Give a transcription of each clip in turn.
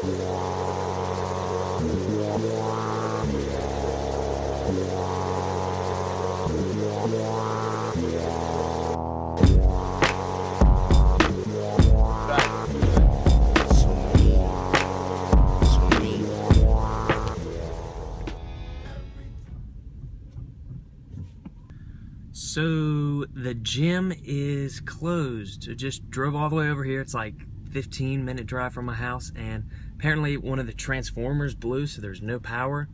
So the gym is closed. I just drove all the way over here. It's like 15-minute drive from my house, and apparently one of the transformers blew, so there's no power.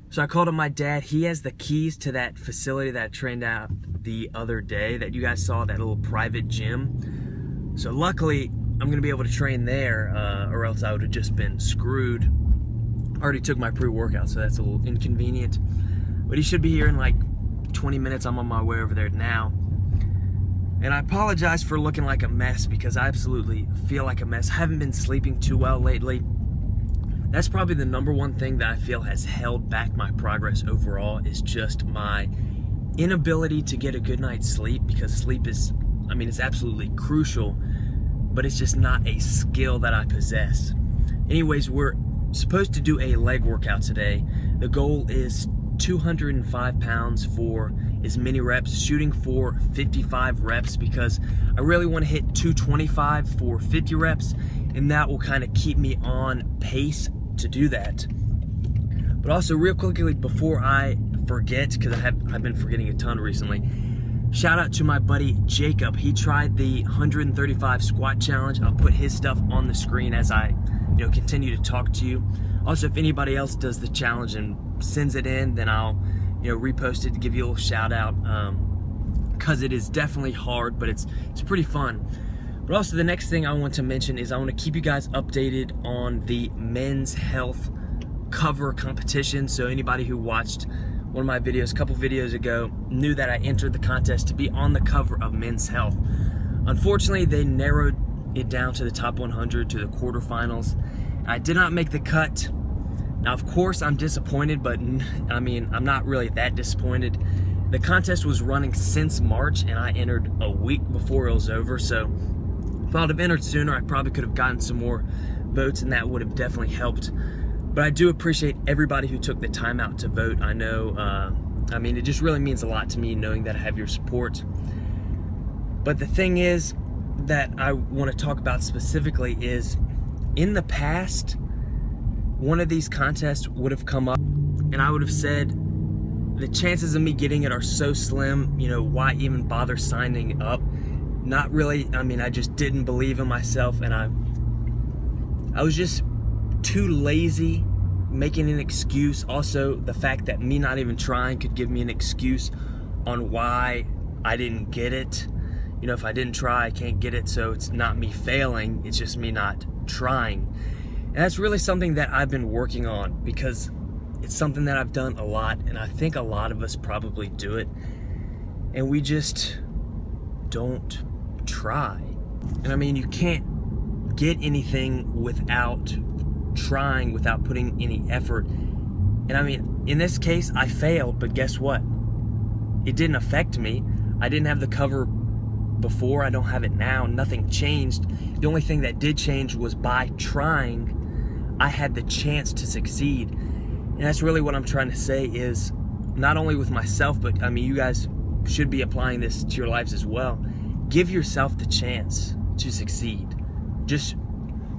So I called up my dad. He has the keys to that facility that I trained out the other day that you guys saw, that little private gym. So luckily I'm gonna be able to train there, or else I would have just been screwed. I already took my pre-workout, so that's a little inconvenient. But he should be here in like 20 minutes. I'm on my way over there now. And I apologize for looking like a mess, because I absolutely feel like a mess. I haven't been sleeping too well lately. That's probably the number one thing that I feel has held back my progress overall, is just my inability to get a good night's sleep, because sleep is, I mean, it's absolutely crucial, but it's just not a skill that I possess. Anyways, we're supposed to do a leg workout today. The goal is 205 pounds for as many reps, shooting for 55 reps, because I really want to hit 225 for 50 reps, and that will kind of keep me on pace to do that. But also, real quickly before I forget, because I've been forgetting a ton recently, shout out to my buddy Jacob. He tried the 135 squat challenge. I'll put his stuff on the screen as I continue to talk to you. Also, if anybody else does the challenge and sends it in, then I'll repost it to give you a little shout out, because it is definitely hard, but it's pretty fun. But also, the next thing I want to mention is I want to keep you guys updated on the Men's Health cover competition. So anybody who watched one of my videos a couple videos ago knew that I entered the contest to be on the cover of Men's Health. Unfortunately, they narrowed it down to the top 100, to the quarterfinals. I did not make the cut. Now, of course, I'm disappointed, but I mean, I'm not really that disappointed. The contest was running since March, and I entered a week before it was over, so if I'd have entered sooner, I probably could have gotten some more votes, and that would have definitely helped. But I do appreciate everybody who took the time out to vote. I know, I mean, it just really means a lot to me knowing that I have your support. But the thing is that I want to talk about specifically is, in the past, one of these contests would have come up, and I would have said, the chances of me getting it are so slim, why even bother signing up? Not really. I mean, I just didn't believe in myself, and I was just too lazy making an excuse. Also, the fact that me not even trying could give me an excuse on why I didn't get it. If I didn't try, I can't get it, so it's not me failing, it's just me not trying. And that's really something that I've been working on, because it's something that I've done a lot, and I think a lot of us probably do it, and we just don't try. And I mean, you can't get anything without trying, without putting any effort. And I mean, in this case, I failed, but guess what? It didn't affect me. I didn't have the cover before, I don't have it now. Nothing changed. The only thing that did change was by trying, I had the chance to succeed. And that's really what I'm trying to say, is not only with myself, but I mean, you guys should be applying this to your lives as well. Give yourself the chance to succeed. Just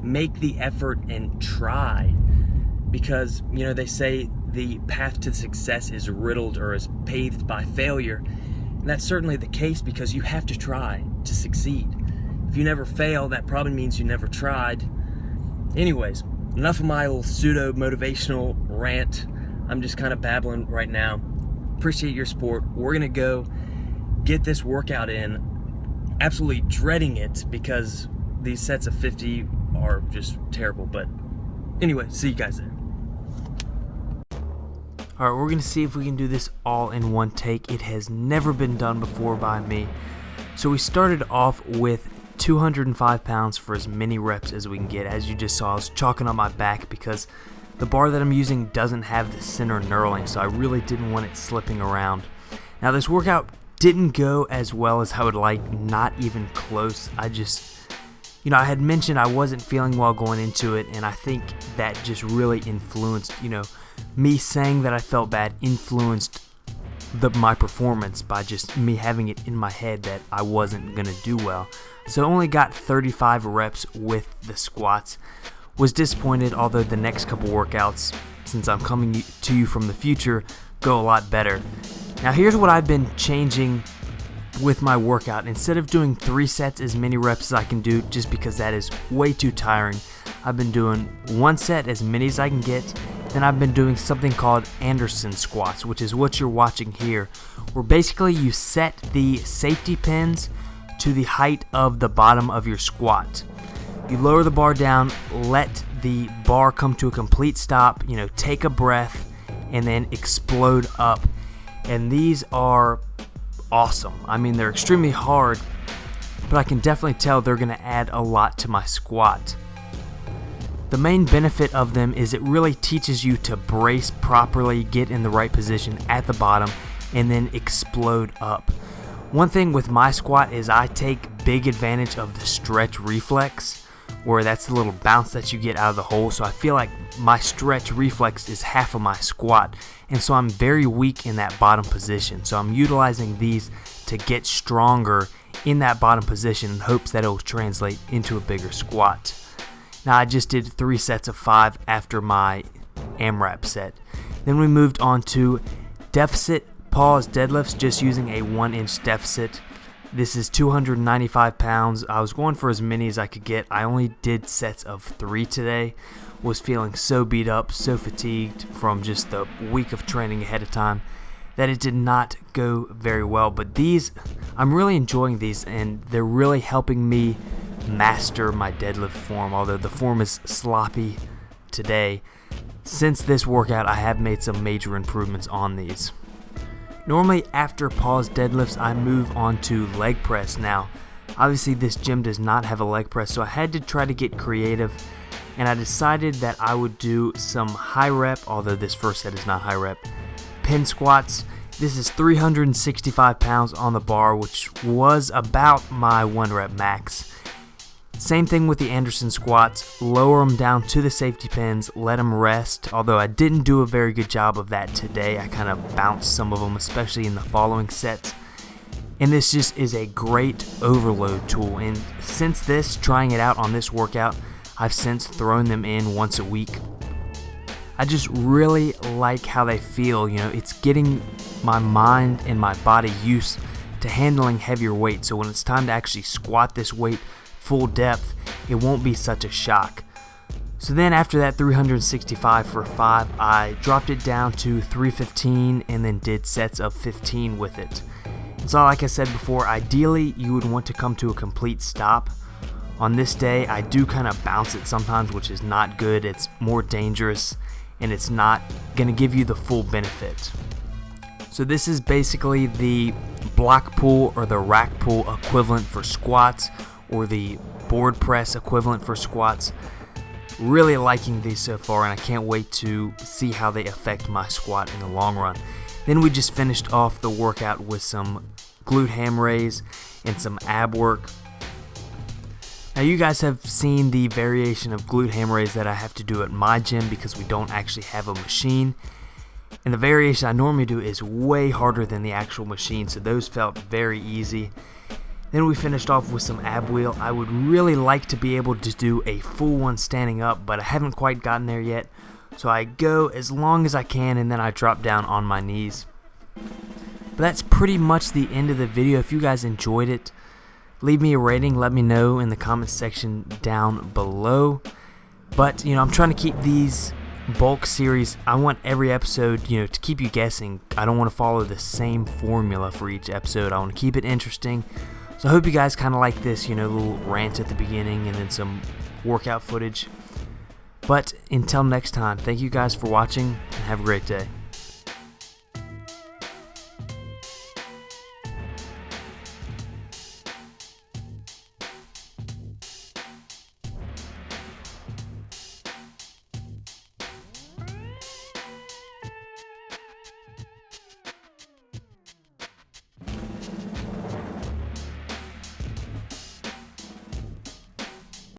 make the effort and try, because they say the path to success is riddled, or is paved by failure. And that's certainly the case, because you have to try to succeed. If you never fail, that probably means you never tried. Anyways, enough of my little pseudo motivational rant. I'm just kind of babbling right now. Appreciate your support. We're gonna go get this workout in. Absolutely dreading it, because these sets of 50 are just terrible. But anyway, see you guys there. Alright, we're going to see if we can do this all in one take. It has never been done before by me. So we started off with 205 pounds for as many reps as we can get. As you just saw, I was chalking on my back because the bar that I'm using doesn't have the center knurling, so I really didn't want it slipping around. Now, this workout didn't go as well as I would like, not even close. I just, I had mentioned I wasn't feeling well going into it, and I think that just really influenced, me saying that I felt bad influenced my performance by just me having it in my head that I wasn't going to do well. So I only got 35 reps with the squats. Was disappointed, although the next couple workouts, since I'm coming to you from the future, go a lot better. Now here's what I've been changing with my workout. Instead of doing 3 sets, as many reps as I can do, just because that is way too tiring, I've been doing 1 set, as many as I can get. Then I've been doing something called Anderson squats, which is what you're watching here, where basically you set the safety pins to the height of the bottom of your squat. You lower the bar down, let the bar come to a complete stop, take a breath, and then explode up. And these are awesome. I mean, they're extremely hard, but I can definitely tell they're going to add a lot to my squat. The main benefit of them is it really teaches you to brace properly, get in the right position at the bottom, and then explode up. One thing with my squat is I take big advantage of the stretch reflex, where that's the little bounce that you get out of the hole. So I feel like my stretch reflex is half of my squat, and so I'm very weak in that bottom position. So I'm utilizing these to get stronger in that bottom position in hopes that it will translate into a bigger squat. Now I just did 3 sets of 5 after my AMRAP set. Then we moved on to deficit pause deadlifts, just using a 1-inch deficit. This is 295 pounds. I was going for as many as I could get. I only did sets of 3 today. Was feeling so beat up, so fatigued from just the week of training ahead of time that it did not go very well. But these, I'm really enjoying these, and they're really helping me master my deadlift form, although the form is sloppy today. Since this workout, I have made some major improvements on these. Normally after pause deadlifts, I move on to leg press. Now obviously this gym does not have a leg press, so I had to try to get creative, and I decided that I would do some high rep, although this first set is not high rep, pin squats. This is 365 pounds on the bar, which was about my 1 rep max. Same thing with the Anderson squats, lower them down to the safety pins, let them rest, although I didn't do a very good job of that today. I kind of bounced some of them, especially in the following sets. And this just is a great overload tool, and since this, trying it out on this workout, I've since thrown them in once a week. I just really like how they feel. It's getting my mind and my body used to handling heavier weight, so when it's time to actually squat this weight full depth, it won't be such a shock. So then after that 365 for 5, I dropped it down to 315 and then did sets of 15 with it. So like I said before, ideally you would want to come to a complete stop. On this day, I do kind of bounce it sometimes, which is not good. It's more dangerous, and it's not going to give you the full benefit. So this is basically the block pull or the rack pull equivalent for squats, or the board press equivalent for squats. Really liking these so far, and I can't wait to see how they affect my squat in the long run. Then we just finished off the workout with some glute ham raise and some ab work. Now you guys have seen the variation of glute ham raise that I have to do at my gym because we don't actually have a machine. And the variation I normally do is way harder than the actual machine, so those felt very easy. Then we finished off with some ab wheel. I would really like to be able to do a full one standing up, but I haven't quite gotten there yet. So I go as long as I can, and then I drop down on my knees. But that's pretty much the end of the video. If you guys enjoyed it, leave me a rating. Let me know in the comments section down below. But, I'm trying to keep these bulk series. I want every episode, to keep you guessing. I don't want to follow the same formula for each episode. I want to keep it interesting. So I hope you guys kind of like this, little rant at the beginning and then some workout footage. But until next time, thank you guys for watching and have a great day.